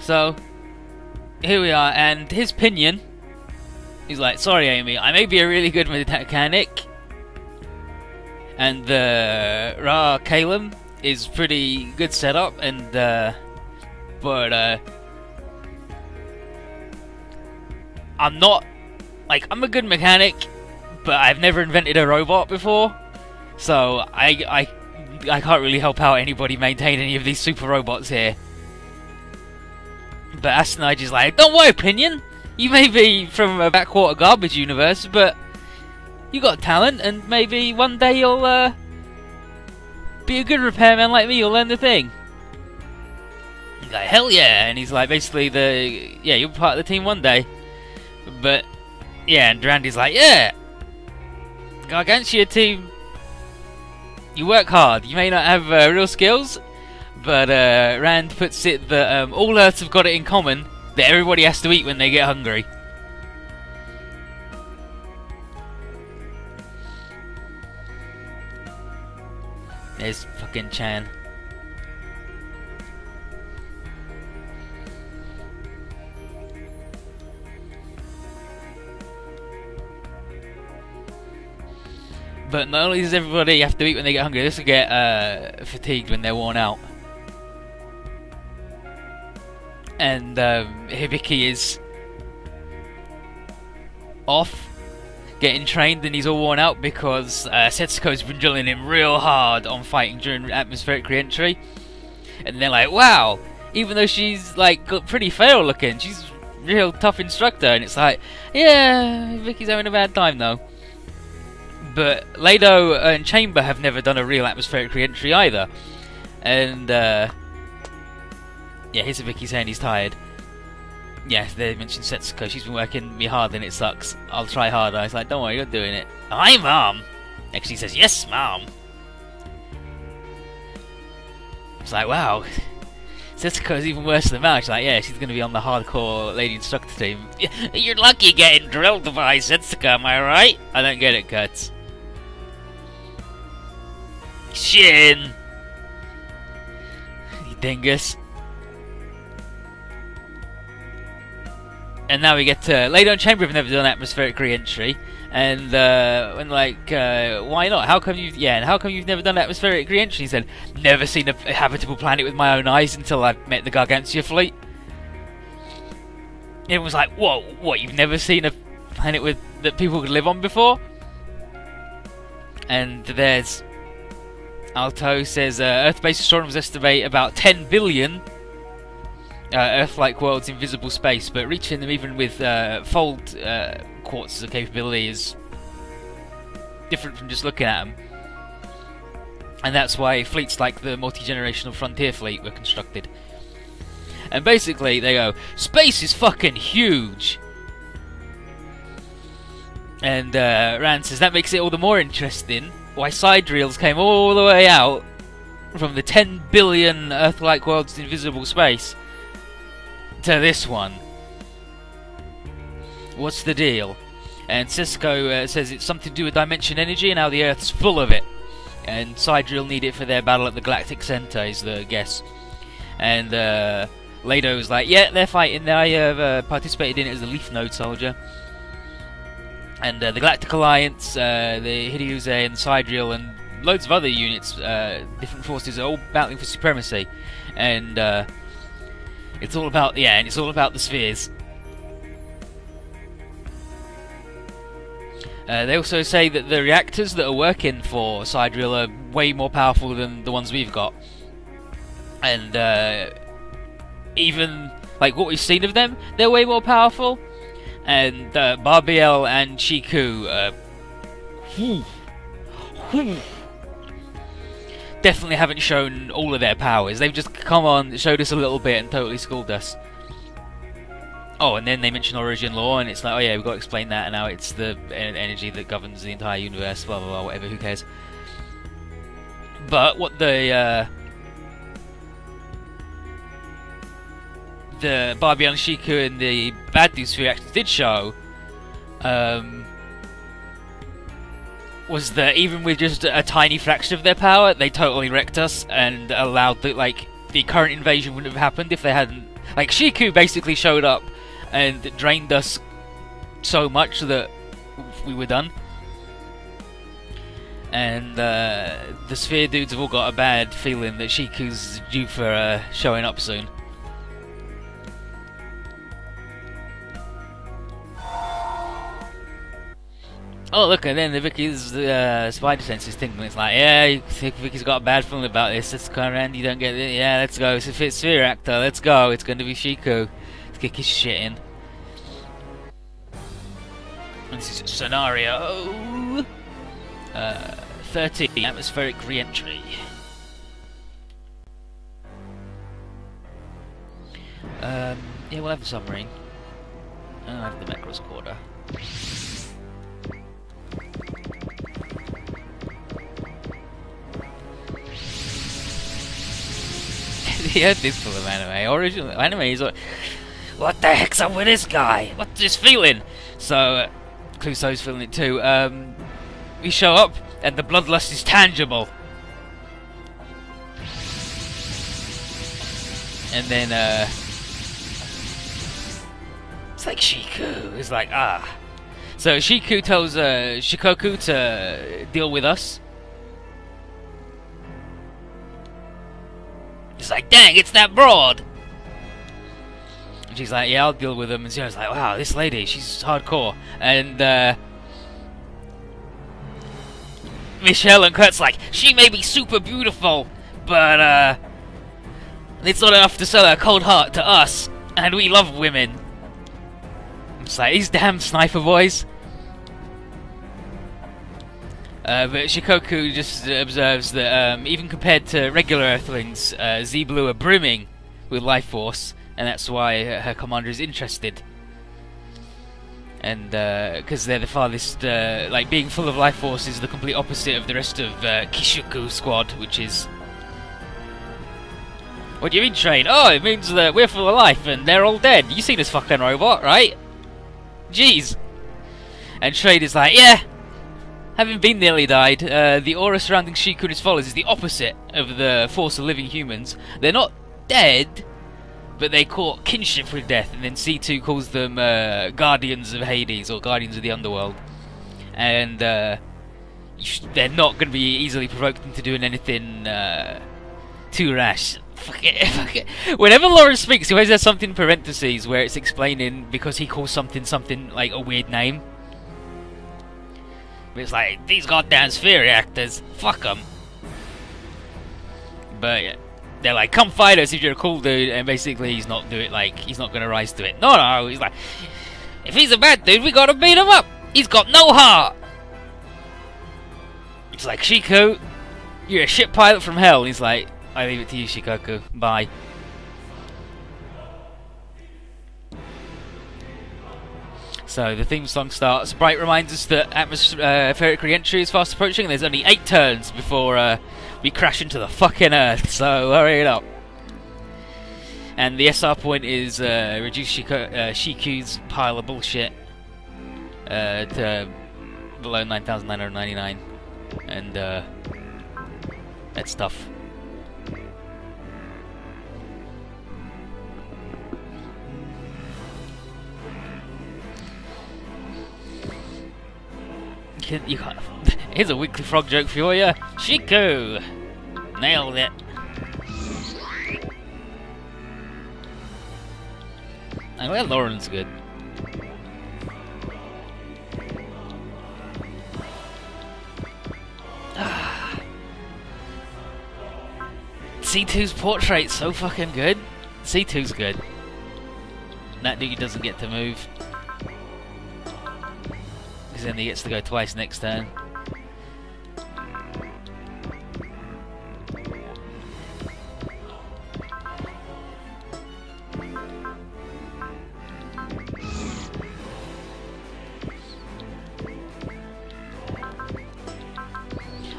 So here we are, and his pinion, he's like, sorry Amy, I may be a really good mechanic, and the Ra Kalem is pretty good setup, and but I'm not, like, I'm a good mechanic, but I've never invented a robot before, so I can't really help out anybody maintain any of these super robots here. But Astenage is like, don't worry, Pinion, you may be from a backwater garbage universe, but you got talent, and maybe one day you'll be a good repairman like me, you'll learn the thing. He's like, hell yeah, and he's like, basically, you'll be part of the team one day. But, yeah, and Randy's like, yeah, Gargantua team, you work hard, you may not have real skills, but Rand puts it that all Earths have got it in common, that everybody has to eat when they get hungry. There's fucking Chan. But not only does everybody have to eat when they get hungry, they also get fatigued when they're worn out. And Hibiki is off, getting trained, and he's all worn out because Setsuko's been drilling him real hard on fighting during atmospheric re-entry. And they're like, wow, even though she's like pretty frail looking, she's a real tough instructor. And it's like, yeah, Vicky's having a bad time though. But Lado and Chamber have never done a real atmospheric re-entry either. And yeah, here's Vicky saying he's tired. Yeah, they mentioned Setsuko. She's been working me hard and it sucks. I'll try harder. I was like, don't worry, you're doing it. Hi, Mom! Actually says, yes, Mom! It's like, wow. Setsuko's even worse than Mal. She's like, yeah, she's going to be on the hardcore lady instructor team. You're lucky getting drilled by Setsuko, am I right? I don't get it, Guts. Chien! You dingus. And now we get to Lado and Chamber have never done atmospheric re-entry, and when like, why not? How come you've never done atmospheric re-entry? He said, never seen a habitable planet with my own eyes until I met the Gargantua fleet. Everyone was like, whoa, what? You've never seen a planet that people could live on before? And there's Alto says Earth-based astronomers estimate about 10 billion. Earth-like worlds in visible space, but reaching them even with fold quartz as a capability is different from just looking at them. And that's why fleets like the multi-generational Frontier fleet were constructed. And basically they go, space is fucking huge! And Rand says that makes it all the more interesting why sidereals came all the way out from the 10 billion Earth-like worlds in visible space to this one. What's the deal? And Cisco says it's something to do with dimension energy and how the Earth's full of it. And Sidereal need it for their battle at the Galactic Center is the guess. And Lado's like, yeah, they're fighting. I have participated in it as a Leaf Node soldier. And the Galactic Alliance, the Hideuse and Sidereal and loads of other units, different forces, are all battling for supremacy. And it's all about, yeah, and it's all about the spheres. They also say that the reactors that are working for Sidereal are way more powerful than the ones we've got. And even, like, what we've seen of them, they're way more powerful. And Barbiel and Shiku, definitely haven't shown all of their powers. They've just come on, showed us a little bit, and totally schooled us. Oh, and then they mention origin law, and it's like, oh yeah, we've got to explain that, and now it's the energy that governs the entire universe, blah blah blah, whatever, who cares. But what the Barbiel and Shiku and the Bad News reactions did show was that even with just a tiny fraction of their power, they totally wrecked us and allowed the current invasion wouldn't have happened if they hadn't Like, Shiku basically showed up and drained us so much that we were done. And the Sphere dudes have all got a bad feeling that Shiku's due for showing up soon. Oh look, and then the Vicky's spider sense is tingling. It's like, yeah, you think Vicky's got a bad feeling about this. Let's come around, you don't get it. Yeah, let's go. It's a Sphere actor. Let's go. It's going to be Shiku. Let's kick his shit in. And this is scenario 13, atmospheric re-entry. Yeah, we'll have the submarine. I'll have the Macross quarter. The earth is full of anime. Original anime is like, what the heck's up with this guy? What's this feeling? So, Clouseau's feeling it too. We show up, and the bloodlust is tangible. And then, it's like Shiku. It's like, ah. So Shiku tells Shikoku to deal with us. It's like, dang, it's that broad. And she's like, yeah, I'll deal with them. And Zio's like, wow, this lady, she's hardcore. And Michelle and Kurt's like, she may be super beautiful, but it's not enough to sell her cold heart to us, and we love women. It's like, these damn sniper boys. But Shikoku just observes that even compared to regular Earthlings, Z-Blue are brimming with life force, and that's why her commander is interested. And because they're the farthest, like being full of life force is the complete opposite of the rest of Kishuku squad, which is... What do you mean, Train? Oh, it means that we're full of life and they're all dead. You seen this fucking robot, right? Jeez. And Trade is like, yeah. Having been nearly died, the aura surrounding Shiku and his followers is the opposite of the force of living humans. They're not dead, but they caught kinship with death, and then C2 calls them Guardians of Hades, or Guardians of the Underworld. And they're not going to be easily provoked into doing anything too rash. Fuck it. Whenever Lawrence speaks, he always has something in parentheses where it's explaining because he calls something like a weird name. It's like, these goddamn sphere reactors, fuck them. But yeah, they're like, come fight us if you're a cool dude, and basically he's not gonna rise to it. No, he's like, if he's a bad dude, we gotta beat him up. He's got no heart. It's like, Shiku, you're a ship pilot from hell. He's like, I leave it to you, Shikoku. Bye. So the theme song starts. Bright reminds us that atmospheric re-entry is fast approaching, and there's only 8 turns before we crash into the fucking Earth. So hurry it up. And the SR point is reduce Shiku's pile of bullshit to below 9,999, and that stuff. You can't. Here's a weekly frog joke for you. Shiku! Nailed it. I'm glad Lauren's good. C2's portrait's so fucking good. C2's good. That dude doesn't get to move. Because then he gets to go twice next turn.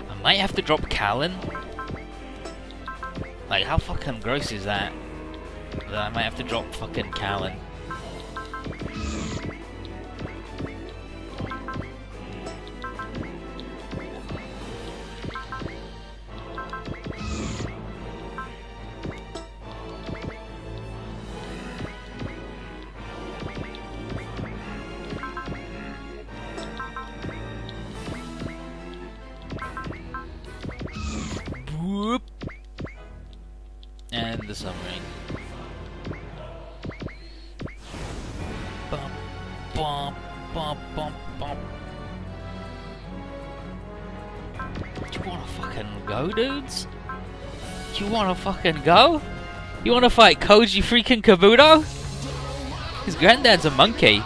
I might have to drop Callan. Like, how fucking gross is that? That I might have to drop fucking Callan. Whoop. And the submarine. Bum, bum, bum, bum, bum. Do you wanna fucking go, dudes? Do you wanna fucking go? You wanna fight Koji freaking Kabuto? His granddad's a monkey.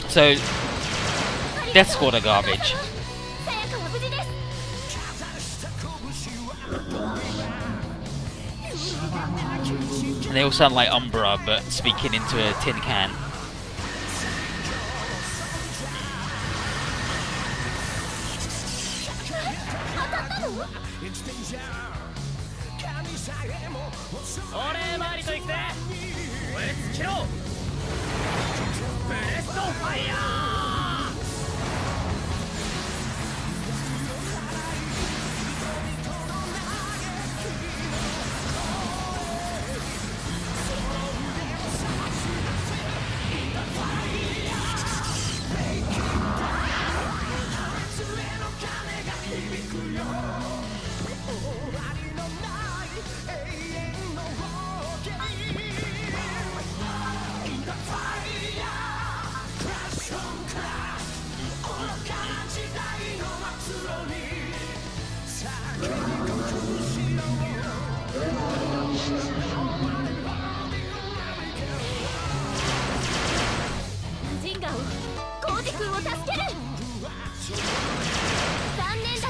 So, Death Squad are garbage. And they all sound like Umbra, but speaking into a tin can.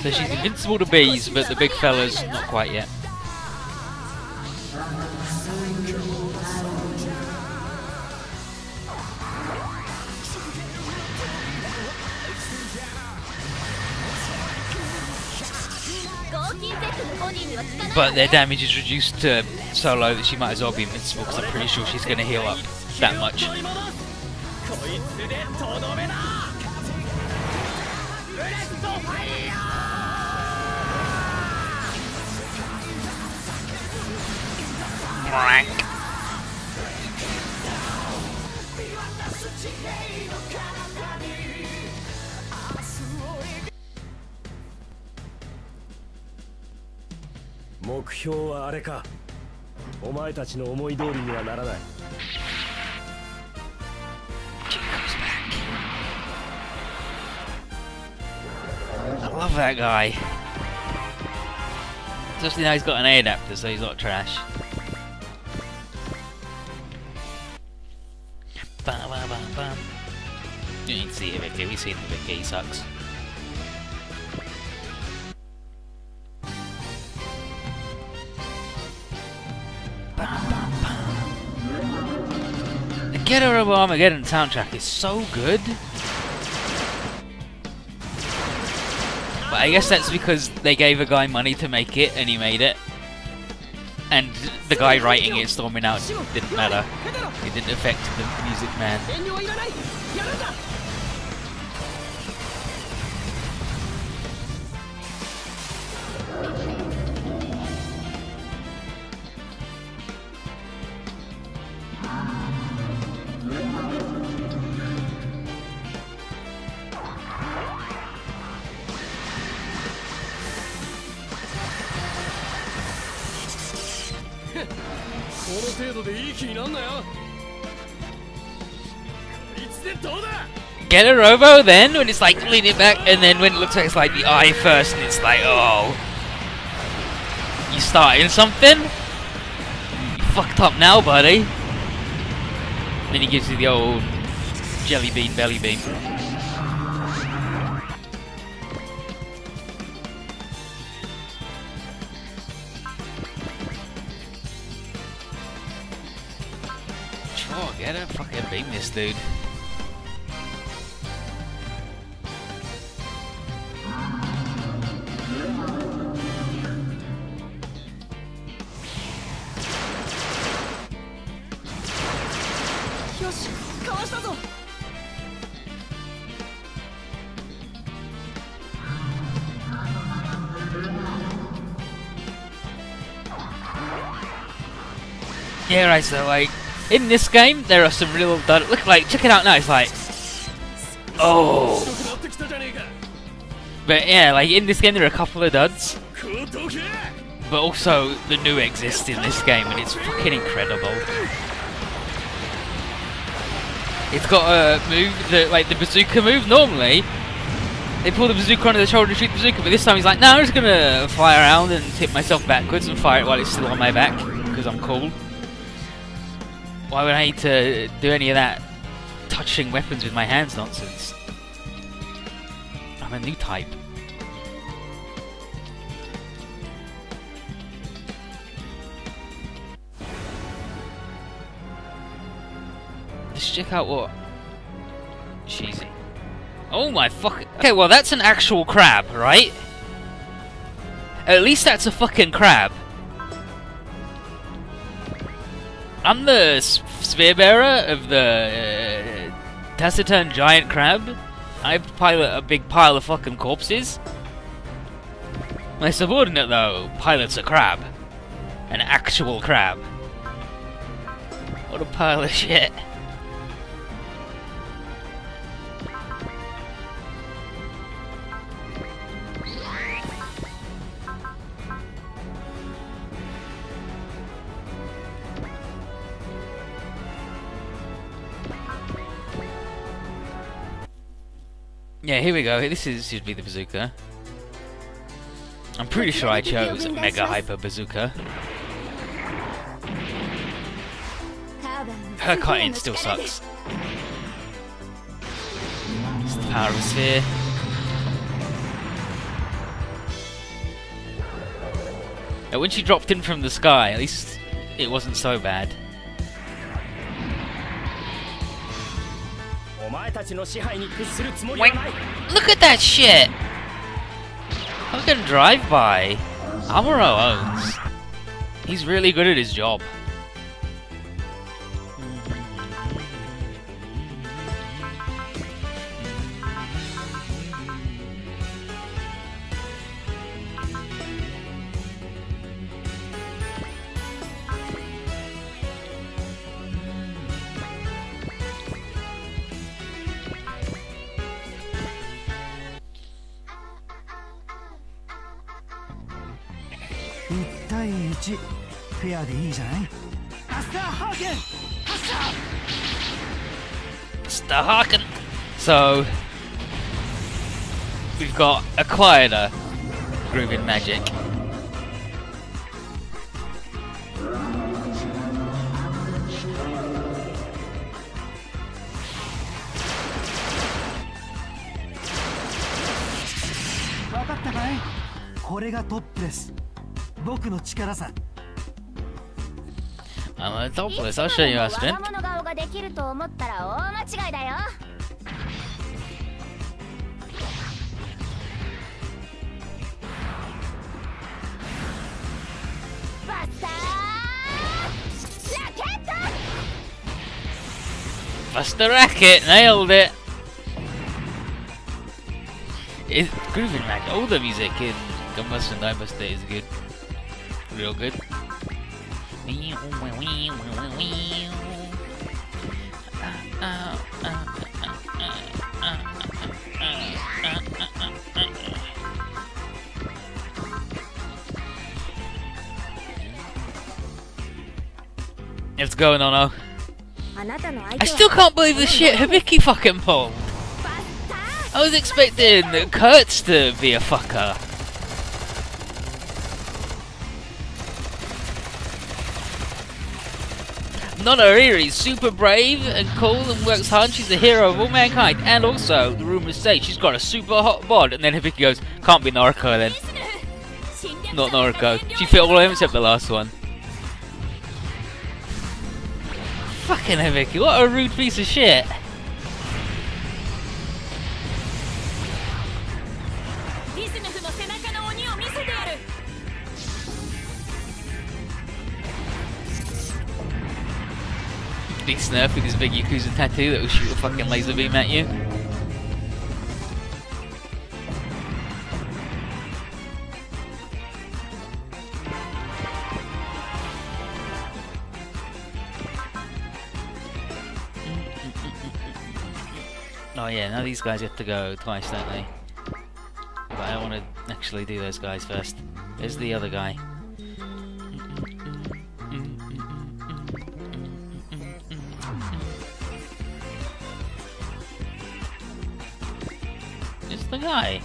So she's invincible to bees, but the big fella's not quite yet. But their damage is reduced to so low that she might as well be invincible, because I'm pretty sure she's going to heal up that much. I love that guy. Especially now he's got an A adapter, so he's not trash. Bam, bam, bam, bam. You need to see Vicky. We've seen Vicky. He sucks. Bam, bam, bam. The Get Her Over Armageddon soundtrack is so good. But I guess that's because they gave a guy money to make it, and he made it. And the guy writing it, storming out, didn't matter. It didn't affect the music man. Get her over then, when it's like lean it back, and then when it looks like it's like the eye first, and it's like, oh, you starting something? You fucked up now, buddy. Then he gives you the old jelly bean belly beam. Sure, get her, fucking beam this dude. Yeah, right, so like, in this game, there are some real dud. Look, like, check it out now, it's like, oh. But yeah, like, in this game, there are a couple of duds. But also, the new exists in this game, and it's fucking incredible. It's got a move, like the bazooka move. Normally, they pull the bazooka onto the shoulder and shoot the bazooka, but this time he's like, no, I'm just gonna fly around and tip myself backwards and fire it while it's still on my back, because I'm cool. Why would I need to do any of that touching weapons with my hands nonsense? I'm a new type. Let's check out what she's in. Oh my fucking... Okay, well that's an actual crab, right? At least that's a fucking crab. I'm the sphere bearer of the taciturn giant crab. I pilot a big pile of fucking corpses. My subordinate, though, pilots a crab. An actual crab. What a pile of shit. Yeah, here we go. This should be the bazooka. I'm pretty sure I chose Mega Hyper Bazooka. Her cutting still sucks. It's the power of a sphere. Now, when she dropped in from the sky, at least it wasn't so bad. Wait, look at that shit! Fucking drive-by. Amuro owns. He's really good at his job. So, we've got a quieter grooving magic. I'm a top of this, I'll show you our strength. Buster Racket! Nailed it! It's grooving magic. All the music in Gunbuster and Dimebuster is good. Real good. What's going on, oh? I still can't believe the shit Hibiki fucking pulled. I was expecting Kurtz to be a fucker. Nonariri's super brave and cool and works hard. She's the hero of all mankind. And also, the rumors say she's got a super hot bod. And then Hibiki goes, can't be Noriko then. Not Noriko. She fit all of them except the last one. Fucking Hibiki, what a rude piece of shit. Big Snurf with his big Yakuza tattoo that will shoot a fucking laser beam at you. Oh yeah, now these guys get to go twice, don't they? But I want to actually do those guys first. There's the other guy. It's the guy.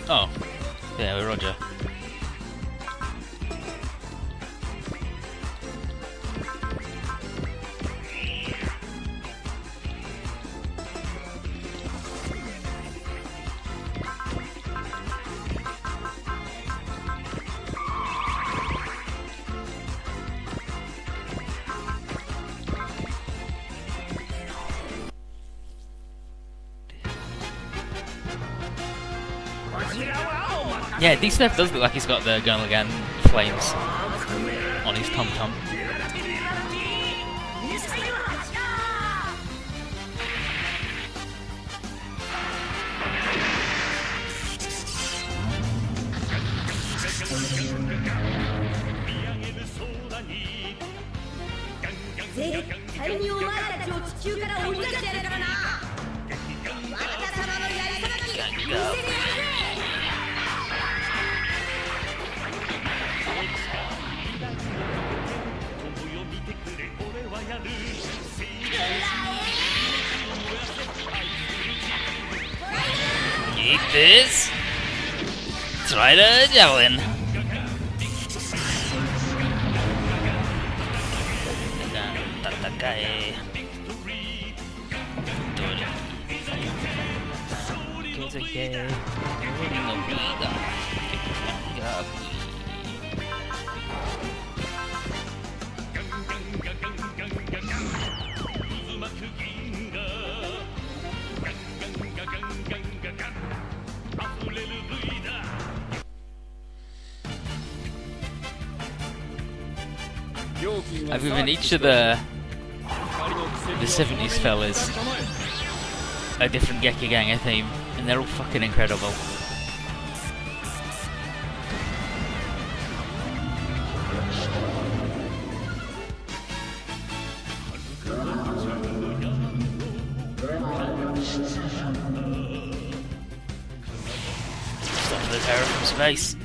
Oh, yeah, Roger. Yeah, D-Step does look like he's got the Gun flames on his tom-tom. Eat this. Try the javelin. I've given each of the 70s fellas a different Gekiganger theme, and they're all fucking incredible. Stop the terror from space.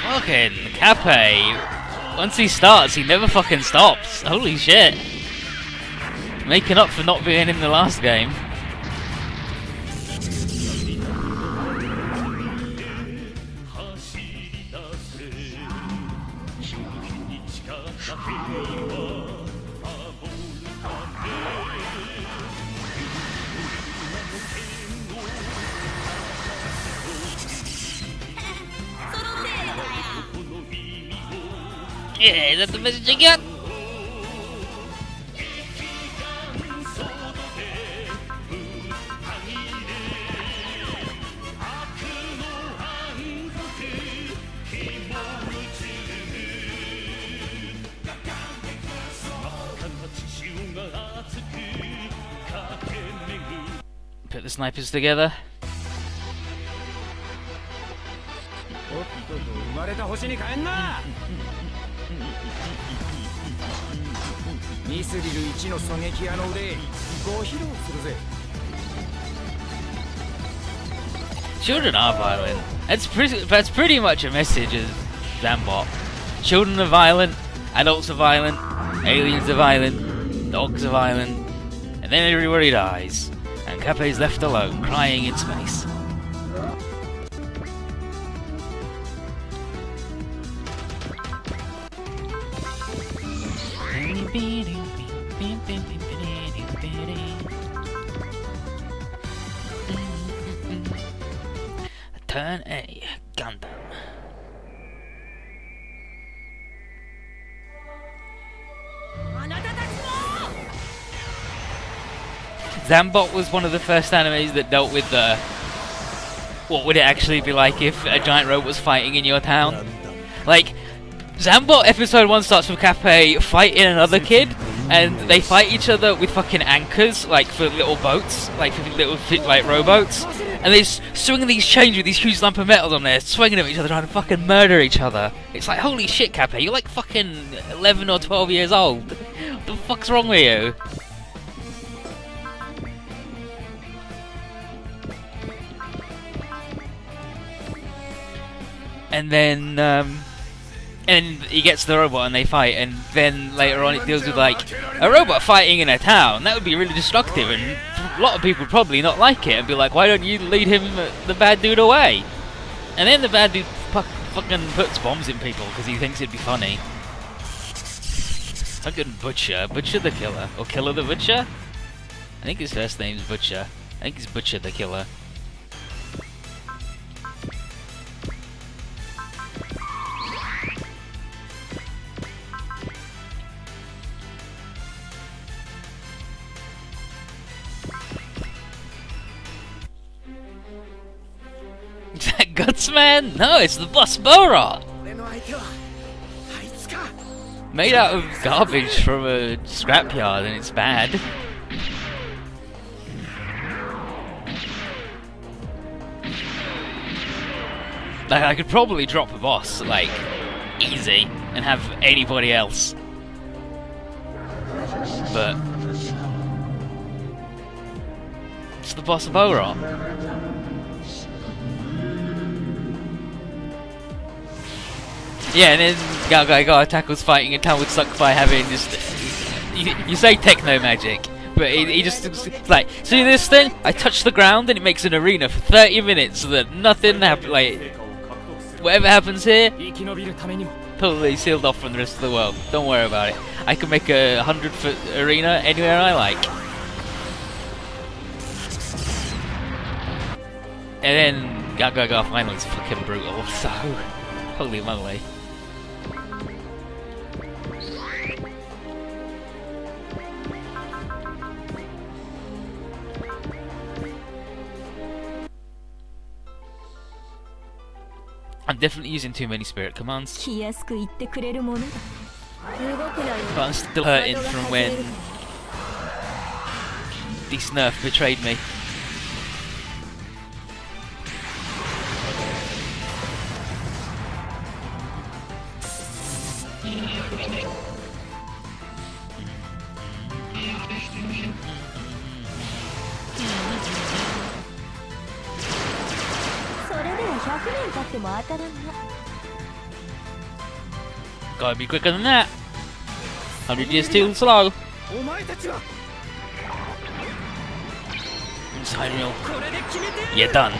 Fucking Cape, once he starts, he never fucking stops. Holy shit. Making up for not being in the last game. Yeah, is that the message you got? Put the snipers together. Children are violent. That's pretty much a message of Zambot. Children are violent, adults are violent, aliens are violent, dogs are violent, and then everybody dies, and Cape's left alone, crying in space. Turn A. Gundam. Zambot was one of the first animes that dealt with the... what would it actually be like if a giant robot was fighting in your town? Like, Zambot episode 1 starts with Kappei fighting another kid, and they fight each other with fucking anchors, like for little boats, like for little like rowboats, and they're swinging these chains with these huge lump of metal on there, swinging them at each other, trying to fucking murder each other. It's like, holy shit, Kappei, you're like fucking 11 or 12 years old. What the fuck's wrong with you? And then, and he gets the robot and they fight, and then later on it deals with like a robot fighting in a town. That would be really destructive, and a lot of people would probably not like it and be like, why don't you lead him, the bad dude, away? And then the bad dude fucking puts bombs in people because he thinks it'd be funny. Fucking Butcher the Killer, or Killer the Butcher? I think his first name's Butcher. I think he's Butcher the Killer. Is that Gutsman? No, it's the boss Bora! Made out of garbage from a scrapyard, and it's bad. Like, I could probably drop a boss, like, easy, and have anybody else. But it's the boss of Bora. Yeah, and then Gaga tackles fighting, and Town would suck by having just... You say techno magic, but he just like, see this thing? I touch the ground and it makes an arena for 30 minutes so that nothing happens, like... Whatever happens here, totally sealed off from the rest of the world. Don't worry about it. I can make a 100-foot arena anywhere I like. And then Gaga finally is fucking brutal, so... Holy moly. I'm definitely using too many spirit commands. But I'm still hurting from when this nerf betrayed me. Gotta be quicker than that. 100 years too slow. Inside real. You're done.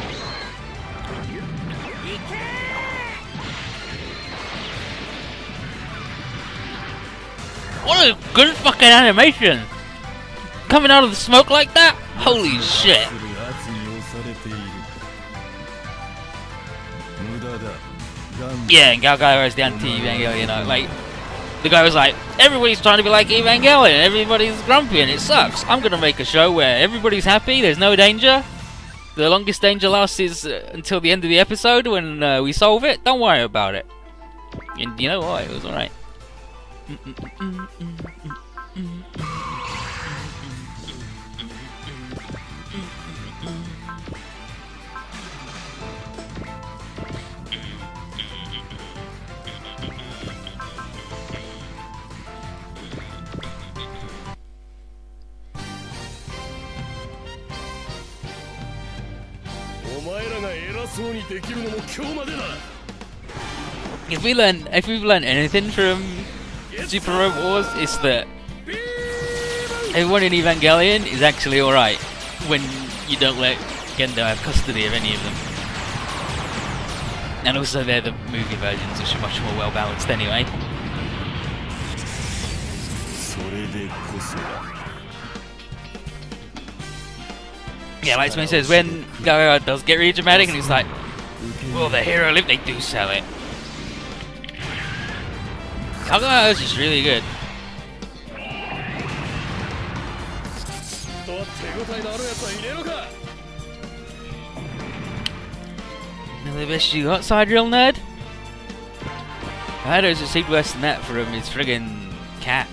What a good fucking animation! Coming out of the smoke like that? Holy shit! Yeah, and Galgaier is the anti-Evangelion, you know, like, the guy was like, everybody's trying to be like Evangelion, everybody's grumpy and it sucks. I'm gonna make a show where everybody's happy, there's no danger. The longest danger lasts is until the end of the episode when we solve it. Don't worry about it. And you know what, it was alright. If we've learned anything from Super Robot Wars, it's that everyone in Evangelion is actually alright when you don't let Gendo have custody of any of them. And also they're the movie versions, which are much more well balanced anyway. Yeah, like Swain says, when Gaga does get really dramatic and he's like, Well, the hero lift, they do sell it. Alcohol is just really good. The best you got, side real nerd? Hido's received worse than that from his friggin' cat.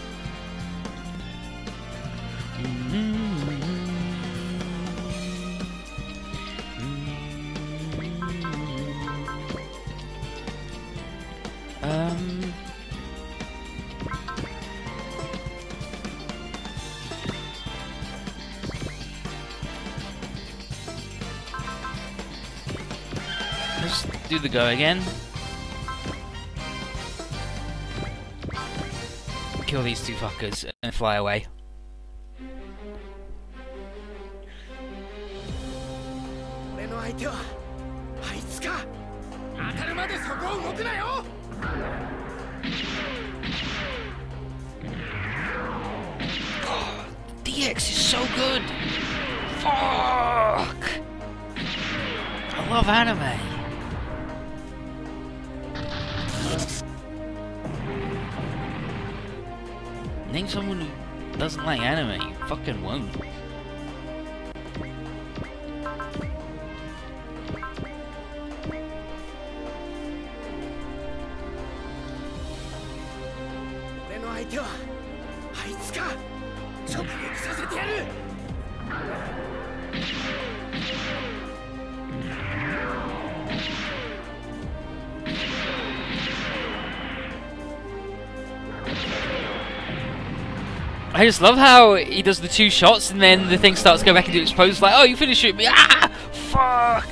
Let's do the go again. Kill these two fuckers and fly away. Oh, DX is so good. Fuck. I love anime. Name someone who doesn't like anime, you fucking won't. I just love how he does the two shots and then the thing starts to go back into its pose like, oh, you finished shooting me, ah, fuck!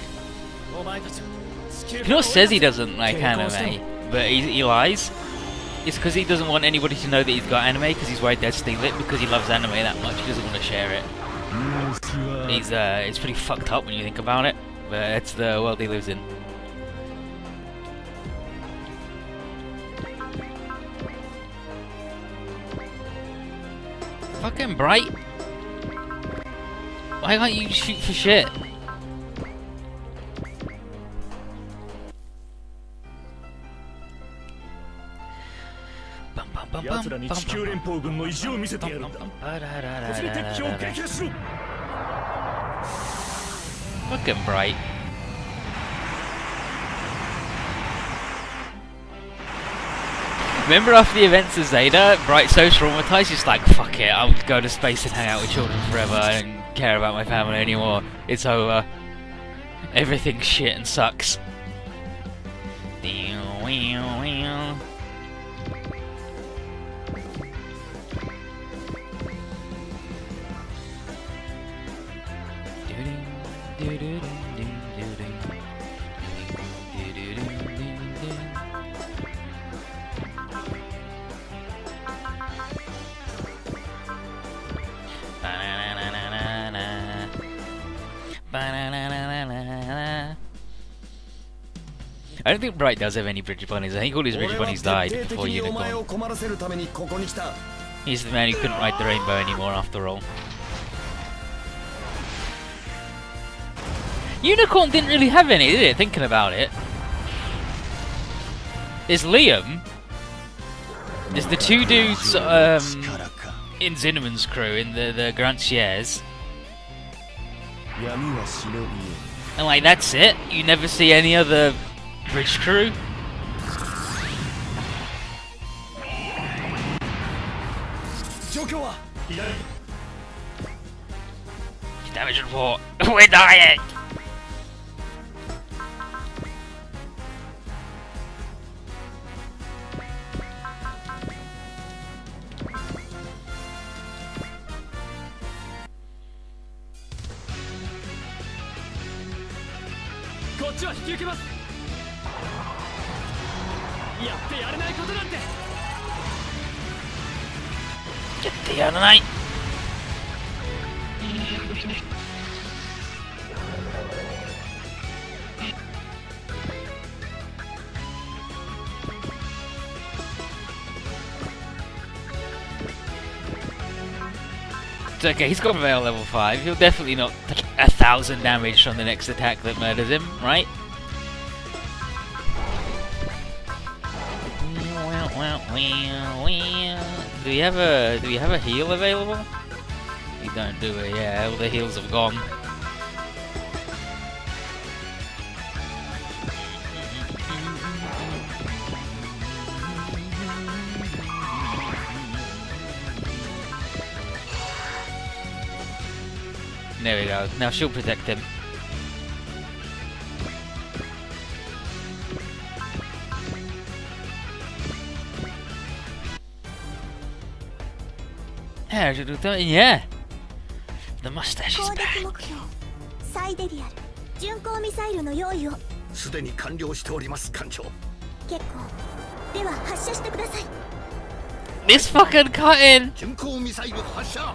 You know what says he doesn't like anime, but he lies? It's because he doesn't want anybody to know that he's got anime because he's worried they'll steal it because he loves anime that much, he doesn't want to share it. It's pretty fucked up when you think about it, but it's the world he lives in. Fucking Bright. Why can't you shoot for shit? Fucking Bright. Remember after the events of Zeta, Bright's so traumatized, he's like, fuck it, I'll go to space and hang out with children forever. I don't care about my family anymore. It's over. Everything's shit and sucks. I don't think Bright does have any Bridge Bunnies. I think all his Bridge Bunnies died before Unicorn. He's the man who couldn't ride the rainbow anymore after all. Unicorn didn't really have any, did it? Thinking about it. There's Liam. There's the two dudes in Zinneman's crew, in the Grand Chiers. And like, that's it. You never see any other Bridge crew. Damage report. We're dying. Get the other night. It's okay, he's got Veil level 5. He'll definitely not take 1,000 damage from the next attack that murders him, right? Do we have a heal available? We don't, do we? Yeah, all the heals have gone. There we go. Now she'll protect him. Yeah. The mustache is back. サイデリアル巡航ミサイルの用意をすでに完了しております艦長結構では発射してください This fucking cutting! 巡航ミサイル発射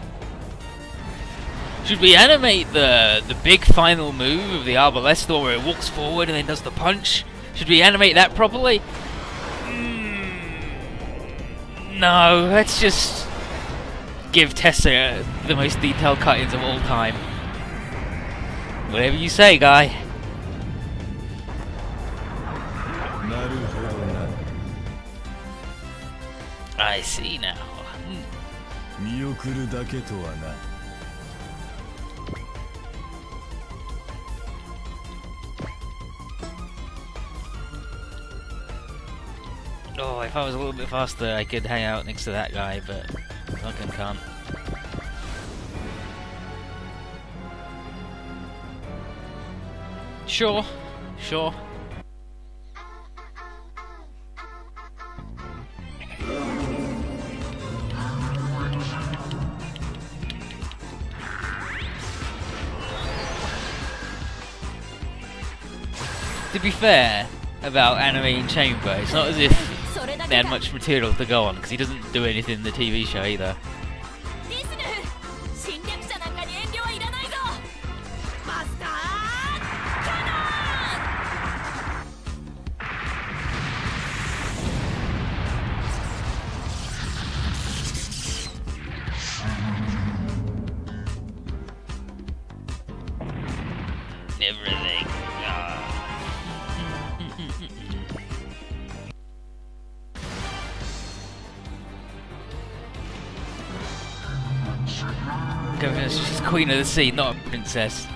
Should we animate the big final move of the Arbalestor where it walks forward and then does the punch? Should we animate that properly? No, let's just give Tessa the most detailed cut-ins of all time. Whatever you say, guy. I see now. Oh, if I was a little bit faster, I could hang out next to that guy, but I fucking can't. Sure, sure. To be fair about animating Chamber, it's not as if they had much material to go on, because he doesn't do anything in the TV show either. Everything. She's Queen of the Sea, not a princess.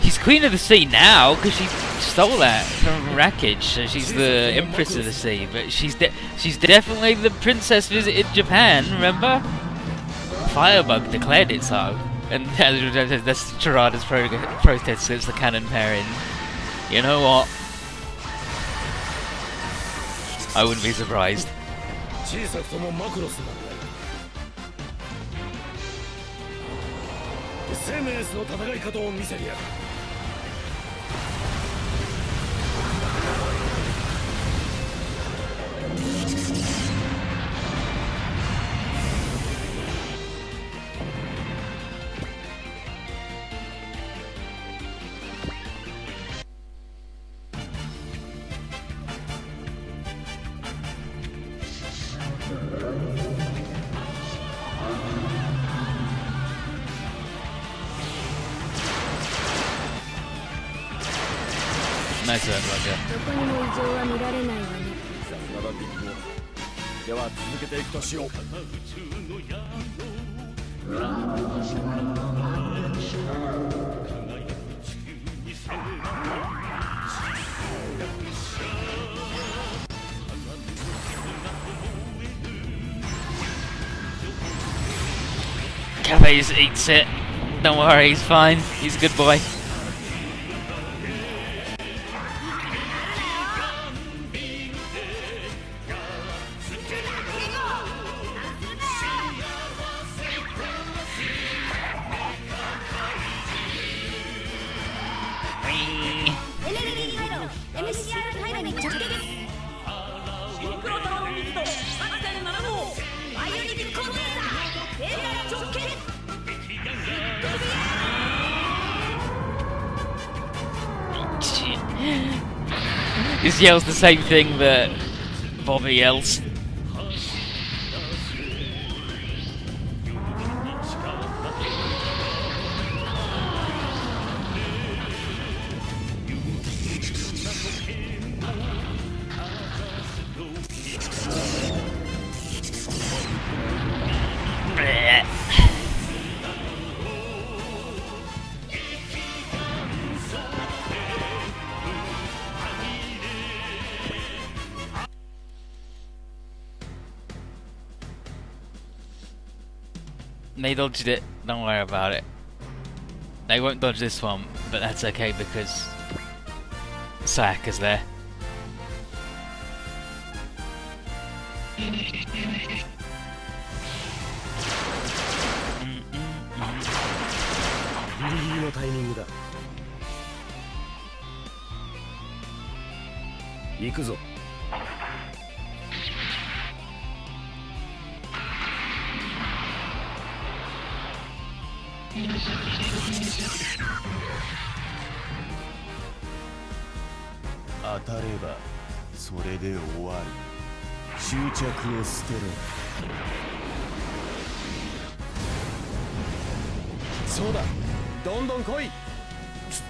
She's Queen of the Sea now because she stole that from Rackage, so she's the Empress of the Sea. But she's definitely the princess visited Japan. Remember? Firebug declared it so, and that's Tirada's protest against the canon pairing. You know what? I wouldn't be surprised. Nice work, Roger. Cafe just eats it. Don't worry, he's fine. He's a good boy. This yells the same thing that Bobby yells. They dodged it. Don't worry about it. They won't dodge this one, but that's okay because Sayaka's there.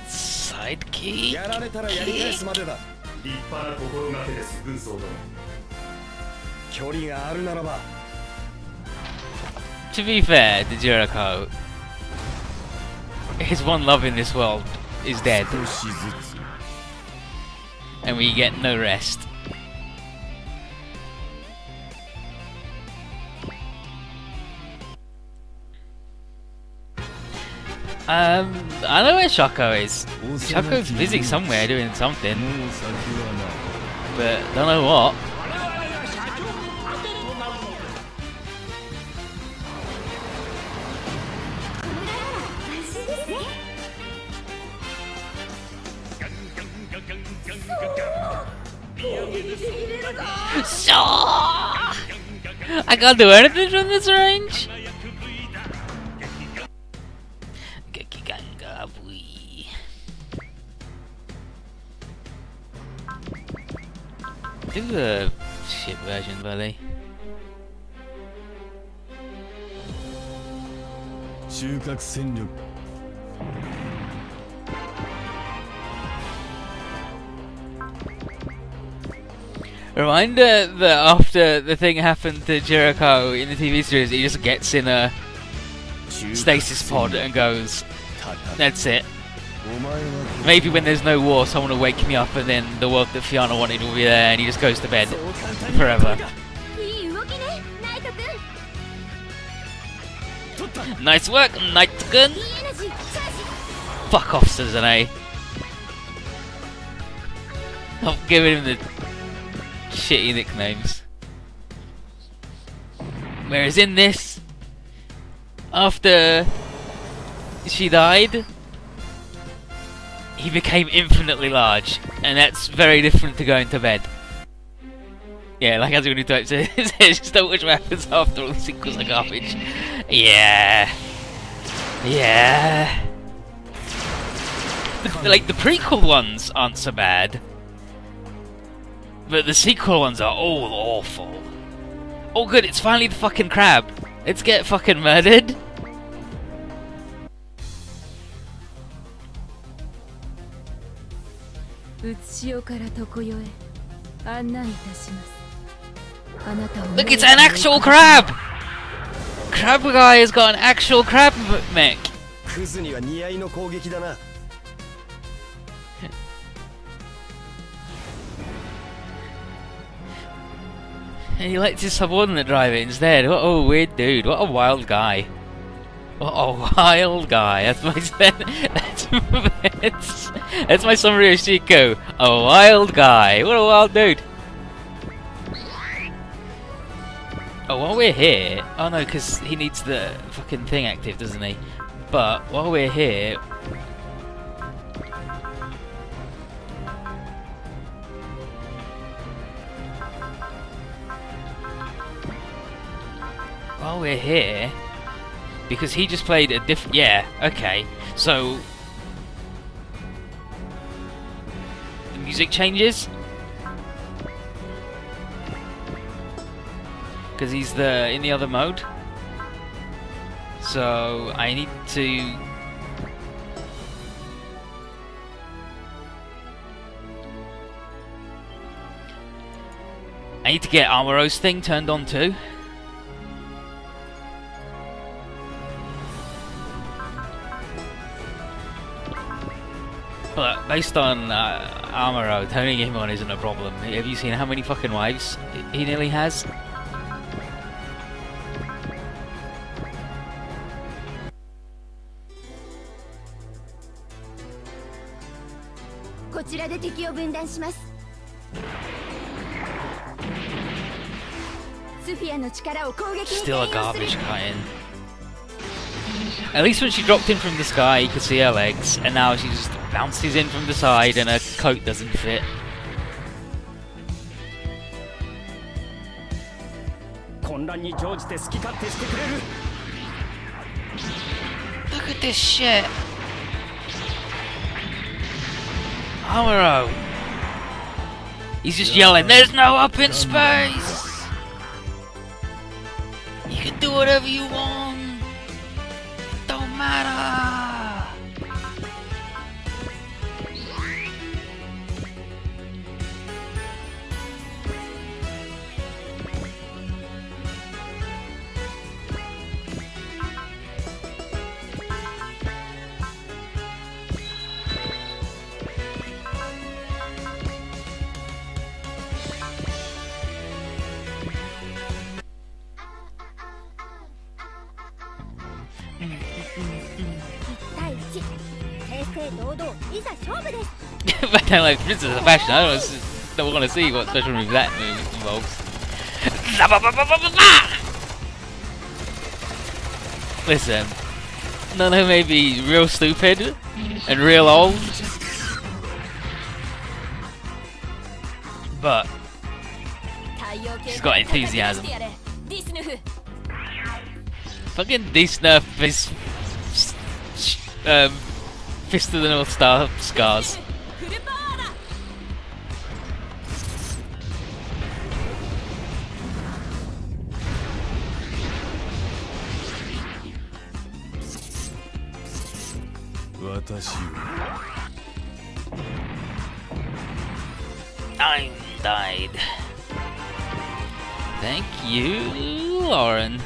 Sidekick. To be fair to Jericho, his one love in this world is dead, and we get no rest. I know where Shoko is. Shoko's busy somewhere doing something, but don't know what. So I can't do anything from this range. Do the shit version, buddy. Reminder that after the thing happened to Jericho in the TV series, he just gets in a stasis pod and goes, that's it. Maybe when there's no war, someone will wake me up and then the world that Fiona wanted will be there and he just goes to bed forever. Nice work, Knight-kun! Fuck off, Suzune. Stop giving him the shitty nicknames. Whereas in this, after she died, he became infinitely large, and that's very different to going to bed. Yeah, like as we typed it, just don't watch what happens after all the sequels are garbage. Yeah. Yeah. Like, the prequel ones aren't so bad, but the sequel ones are all awful. Oh good, it's finally the fucking crab. Let's get fucking murdered. Look, it's an actual crab! Crab guy has got an actual crab mech. And he lets his subordinate drive it instead. What a weird dude. What a wild guy. What a wild guy. That's my that's my summary of Shiko. A wild guy. What a wild dude. Oh, while we're here... Oh no, because he needs the fucking thing active, doesn't he? But while we're here... While we're here... Because he just played a different... Yeah, okay. So... The music changes? Because he's in the other mode. So I need to... I need to get Amuro's thing turned on too. But based on Amuro, turning him on isn't a problem. Have you seen how many fucking wives he nearly has? こちらで敵を分断します。スフィアの力を攻撃に Still a garbage Chien. At least when she dropped in from the sky, you could see her legs, and now she just bounces in from the side and her coat doesn't fit. Look at this shit! Amuro! He's just yelling, "There's no up in space! You can do whatever you want! It don't matter!" But then, like, Princess of Fashion, I don't want to see what special move that move involves. Listen, none of them may be real stupid and real old, but she's got enthusiasm. Fucking de-snurf this Fist of the North Star scars. I'm died. Thank you, Lauren.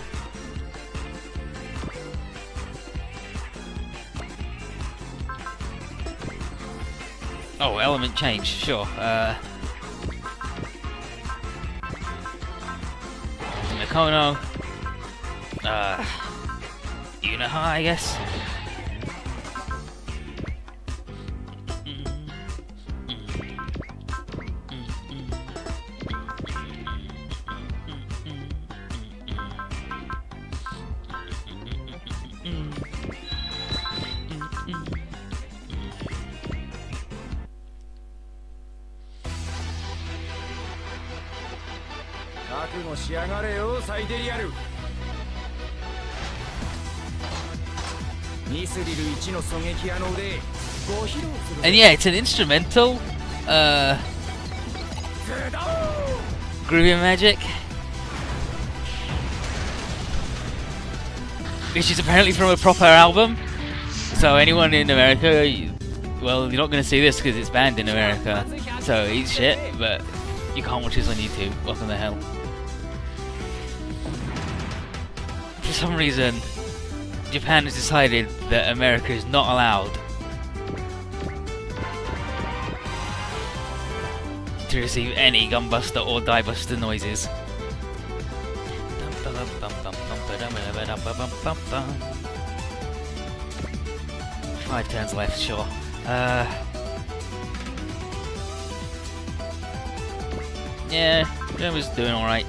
Oh, element change, sure. Mikono. Unaha, I guess. And yeah, it's an instrumental groovy magic, which is apparently from a proper album. So anyone in America, well, you're not going to see this because it's banned in America, so eat shit, but you can't watch this on YouTube. What the hell? For some reason, Japan has decided that America is not allowed to receive any gunbuster or diebuster noises. 5 turns left, sure. Yeah, Chen was doing alright.